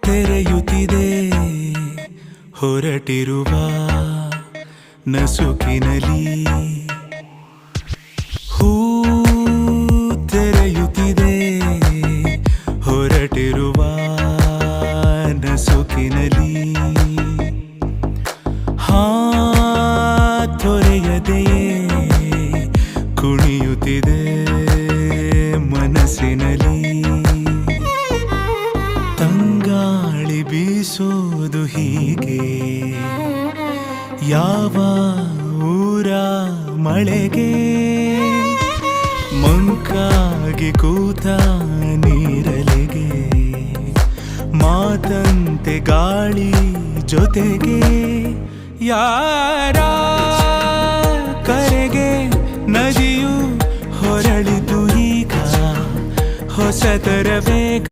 ತೆರೆಯುತ್ತಿದೆ ಹೊರಟಿರುವ ನಸುಕಿನಲಿ ಹೂ ತೆರೆಯುತ್ತಿದೆ ಹೊರಟಿರುವ ನಸುಕಿನಲಿ ತೊರೆಯದೆಯೇ ಕುಣಿಯುತ್ತಿದೆ ಮನಸ್ಸಿನಲ್ಲಿ ತಂಗಾಳಿ ಬೀಸೋದು ಹೀಗೆ ಯಾವ ಊರ ಮಳೆಗೆ ಮಂಕಾಗಿ ಕೂತ ನೀರಲೆಗೆ ಮಾತಂತೆ ಗಾಳಿ ಜೊತೆಗೆ ಯಾರ ಕರೆಗೆ ನದಿಯು ಹೊರಳಿತು ಈಗ ಹೊಸತರ ವೇಗ